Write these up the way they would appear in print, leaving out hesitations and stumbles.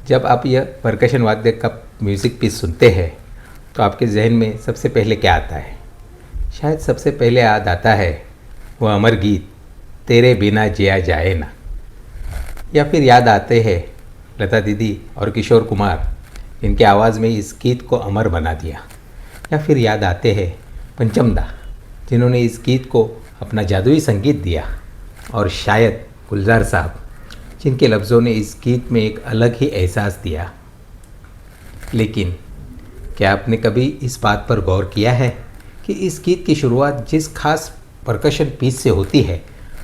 जब आप यह परकशन वाद्य का म्यूज़िक पीस सुनते हैं तो आपके जहन में सबसे पहले क्या आता है? शायद सबसे पहले याद आता है वह अमर गीत तेरे बिना जिया जाए ना, या फिर याद आते हैं लता दीदी और किशोर कुमार, इनकी आवाज़ में इस गीत को अमर बना दिया। या फिर याद आते हैं पंचम दा, जिन्होंने इस गीत को अपना जादुई संगीत दिया। और शायद गुलजार साहब, जिनके लफ्ज़ों ने इस गीत में एक अलग ही एहसास दिया। लेकिन क्या आपने कभी इस बात पर गौर किया है कि इस गीत की शुरुआत जिस खास परकशन पीस से होती है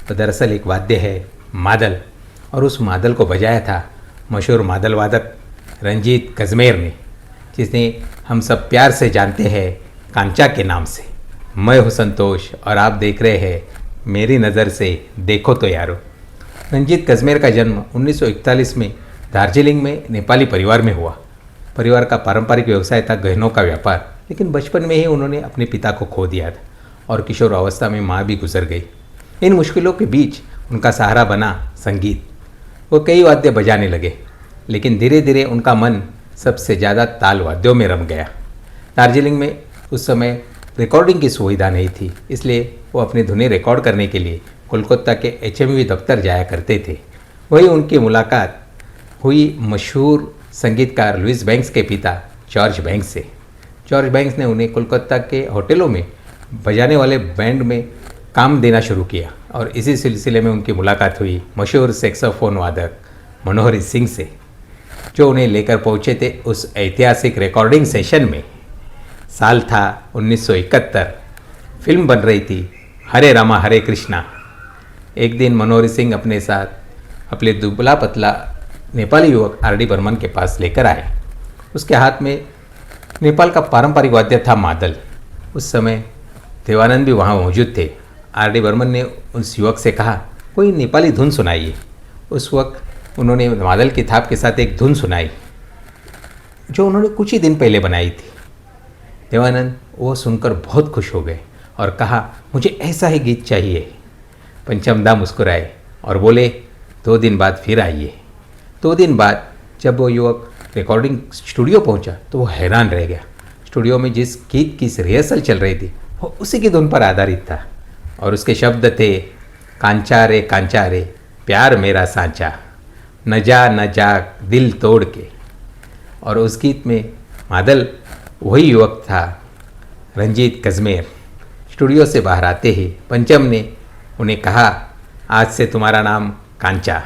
वह दरअसल एक वाद्य है, मादल। और उस मादल को बजाया था मशहूर मादल वादक रंजीत कज़मेर ने, जिसने हम सब प्यार से जानते हैं कांचा के नाम से। मैं हूँ संतोष और आप देख रहे हैं मेरी नज़र से देखो तो यारो। रंजीत कज़मेर का जन्म 1941 में दार्जिलिंग में नेपाली परिवार में हुआ। परिवार का पारंपरिक व्यवसाय था गहनों का व्यापार, लेकिन बचपन में ही उन्होंने अपने पिता को खो दिया था और किशोर अवस्था में माँ भी गुजर गई। इन मुश्किलों के बीच उनका सहारा बना संगीत। वो कई वाद्य बजाने लगे, लेकिन धीरे धीरे उनका मन सबसे ज़्यादा ताल वाद्यों में रम गया। दार्जिलिंग में उस समय रिकॉर्डिंग की सुविधा नहीं थी, इसलिए वो अपनी धुनें रिकॉर्ड करने के लिए कोलकाता के HMV दफ्तर जाया करते थे। वही उनकी मुलाकात हुई मशहूर संगीतकार लुइस बैंक्स के पिता जॉर्ज बैंक्स से। जॉर्ज बैंक्स ने उन्हें कोलकाता के होटलों में बजाने वाले बैंड में काम देना शुरू किया और इसी सिलसिले में उनकी मुलाकात हुई मशहूर सैक्सोफोन वादक मनोहरी सिंह से, जो उन्हें लेकर पहुंचे थे उस ऐतिहासिक रिकॉर्डिंग सेशन में। साल था 1971। फिल्म बन रही थी हरे रामा हरे कृष्णा। एक दिन मनोहरी सिंह अपने साथ अपने दुबला पतला नेपाली युवक RD बर्मन के पास लेकर आए। उसके हाथ में नेपाल का पारंपरिक वाद्य था मादल। उस समय देवानंद भी वहाँ मौजूद थे। RD बर्मन ने उस युवक से कहा, कोई नेपाली धुन सुनाइए। उस वक्त उन्होंने मादल की थाप के साथ एक धुन सुनाई जो उन्होंने कुछ ही दिन पहले बनाई थी। देवानंद वो सुनकर बहुत खुश हो गए और कहा, मुझे ऐसा ही गीत चाहिए। पंचमदा मुस्कुराए और बोले, 2 दिन बाद फिर आइए। 2 दिन बाद जब वो युवक रिकॉर्डिंग स्टूडियो पहुंचा तो वो हैरान रह गया। स्टूडियो में जिस गीत की रिहर्सल चल रही थी वो उसी की धुन पर आधारित था और उसके शब्द थे, कांचा रे प्यार मेरा सांचा, न जा दिल तोड़ के। और उस गीत में मादल वही युवक था, रंजीत कज़मेर। स्टूडियो से बाहर आते ही पंचम ने उन्हें कहा, आज से तुम्हारा नाम कांचा।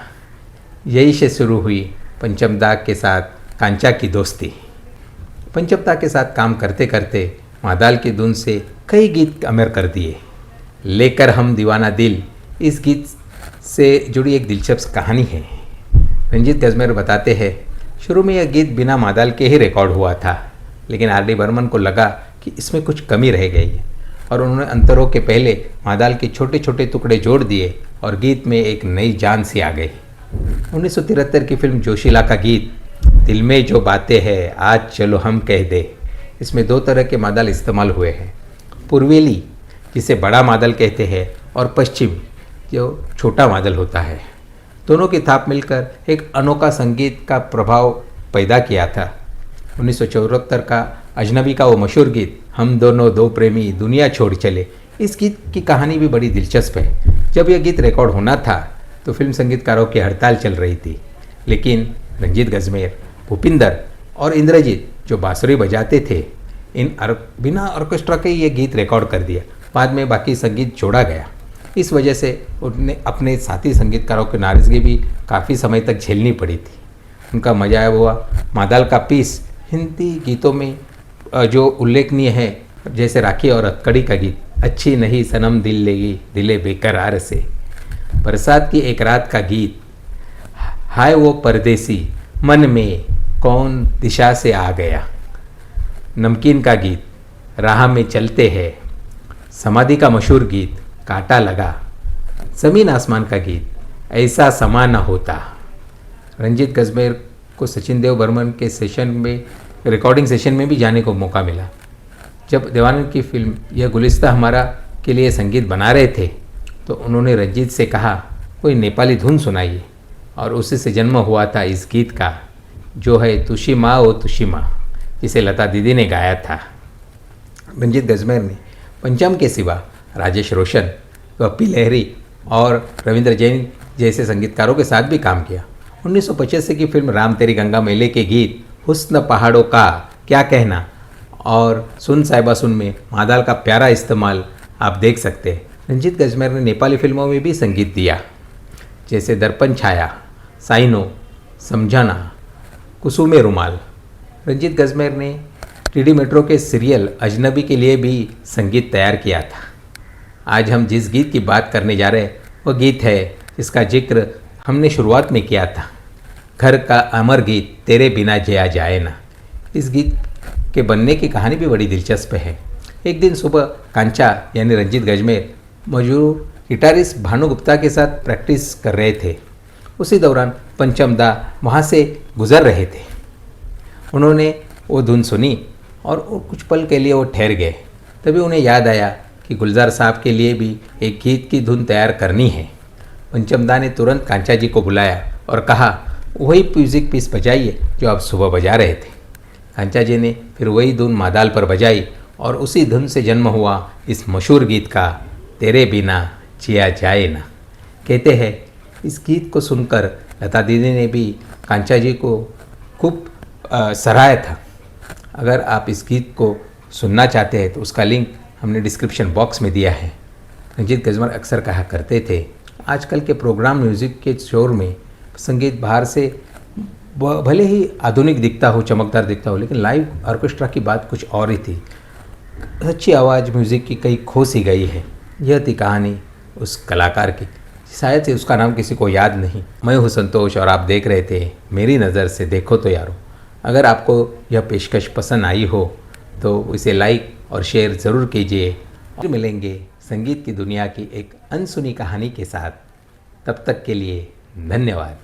यही से शुरू हुई पंचमदा के साथ कांचा की दोस्ती। पंचमदा के साथ काम करते करते मादल की धुन से कई गीत अमर कर दिए। लेकर हम दीवाना दिल, इस गीत से जुड़ी एक दिलचस्प कहानी है। रंजीत कज़मेर बताते हैं, शुरू में यह गीत बिना मादल के ही रिकॉर्ड हुआ था, लेकिन RD बर्मन को लगा कि इसमें कुछ कमी रह गई है और उन्होंने अंतरों के पहले मादल के छोटे छोटे टुकड़े जोड़ दिए और गीत में एक नई जान सी आ गई। 1973 की फिल्म जोशीला का गीत दिल में जो बातें हैं आज चलो हम कह दे, इसमें 2 तरह के मादल इस्तेमाल हुए हैं, पूर्वेली जिसे बड़ा मादल कहते हैं और पश्चिमी जो छोटा मादल होता है। दोनों की थाप मिलकर एक अनोखा संगीत का प्रभाव पैदा किया था। 1974 का अजनबी का वो मशहूर गीत हम दोनों 2 प्रेमी दुनिया छोड़ चले, इस गीत की कहानी भी बड़ी दिलचस्प है। जब यह गीत रिकॉर्ड होना था तो फिल्म संगीतकारों की हड़ताल चल रही थी, लेकिन रंजीत कज़मेर, भूपिंदर और इंद्रजीत जो बांसुरी बजाते थे, बिना ऑर्केस्ट्रा के ये गीत रिकॉर्ड कर दिया। बाद में बाकी संगीत जोड़ा गया। इस वजह से उन्हें अपने साथी संगीतकारों की नाराज़गी भी काफ़ी समय तक झेलनी पड़ी थी। उनका मजा आया हुआ मादल का पीस हिंदी गीतों में जो उल्लेखनीय है, जैसे राखी और हथकड़ी का गीत, अच्छी नहीं सनम दिल लेगी दिले बेकरार से, बरसात की एक रात का गीत, हाय वो परदेसी मन में कौन दिशा से आ गया, नमकीन का गीत, राह में चलते हैं, समाधि का मशहूर गीत कांटा लगा, ज़मीन आसमान का गीत ऐसा समा न होता। रंजीत कज़मेर को सचिन देव बर्मन के सेशन में, रिकॉर्डिंग सेशन में भी जाने को मौका मिला। जब देवानंद की फिल्म यह गुलिस्ता हमारा के लिए संगीत बना रहे थे तो उन्होंने रंजीत से कहा, कोई नेपाली धुन सुनाइए, और उसी से जन्म हुआ था इस गीत का, जो है तुशिमा ओ तुशिमा, जिसे लता दीदी ने गाया था। रंजीत गजमेर ने पंचम के सिवा राजेश रोशन, पप्पी लहरी और रविंद्र जैन जैसे संगीतकारों के साथ भी काम किया। 1985 की फिल्म राम तेरी गंगा मेले के गीत हुस्न पहाड़ों का क्या कहना और सुन साहिबा सुन में मादाल का प्यारा इस्तेमाल आप देख सकते हैं। रंजीत गजमेर ने नेपाली फिल्मों में भी संगीत दिया, जैसे दर्पण छाया, साइनो, समझाना, कुसुमे रुमाल। रंजीत गजमेर ने टीडी मेट्रो के सीरियल अजनबी के लिए भी संगीत तैयार किया था। आज हम जिस गीत की बात करने जा रहे हैं वह गीत है जिसका जिक्र हमने शुरुआत में किया था, घर का अमर गीत तेरे बिना जिया जाए ना। इस गीत के बनने की कहानी भी बड़ी दिलचस्प है। एक दिन सुबह कांचा यानी रंजीत गजमेर मजूर गिटारिस्ट भानु गुप्ता के साथ प्रैक्टिस कर रहे थे। उसी दौरान पंचम दा वहाँ से गुजर रहे थे। उन्होंने वो धुन सुनी और कुछ पल के लिए वो ठहर गए। तभी उन्हें याद आया कि गुलजार साहब के लिए भी एक गीत की धुन तैयार करनी है। पंचम दा ने तुरंत कांचा जी को बुलाया और कहा, वही म्यूजिक पीस बजाइए जो आप सुबह बजा रहे थे। कांचा जी ने फिर वही धुन मादाल पर बजाई और उसी धुन से जन्म हुआ इस मशहूर गीत का तेरे बिना जिया जाए ना। कहते हैं इस गीत को सुनकर लता दीदी ने भी कांचा जी को खूब सराहा था। अगर आप इस गीत को सुनना चाहते हैं तो उसका लिंक हमने डिस्क्रिप्शन बॉक्स में दिया है। रंजीत गजमेर अक्सर कहा करते थे, आजकल के प्रोग्राम म्यूज़िक के शोर में संगीत बाहर से भले ही आधुनिक दिखता हो, चमकदार दिखता हो, लेकिन लाइव ऑर्केस्ट्रा की बात कुछ और ही थी। अच्छी आवाज़ म्यूज़िक की कहीं खो सी गई है। यह थी कहानी उस कलाकार की, शायद से उसका नाम किसी को याद नहीं। मैं हूँ संतोष और आप देख रहे थे मेरी नज़र से देखो तो यारो। अगर आपको यह पेशकश पसंद आई हो तो इसे लाइक और शेयर ज़रूर कीजिए। और मिलेंगे संगीत की दुनिया की एक अनसुनी कहानी के साथ। तब तक के लिए धन्यवाद।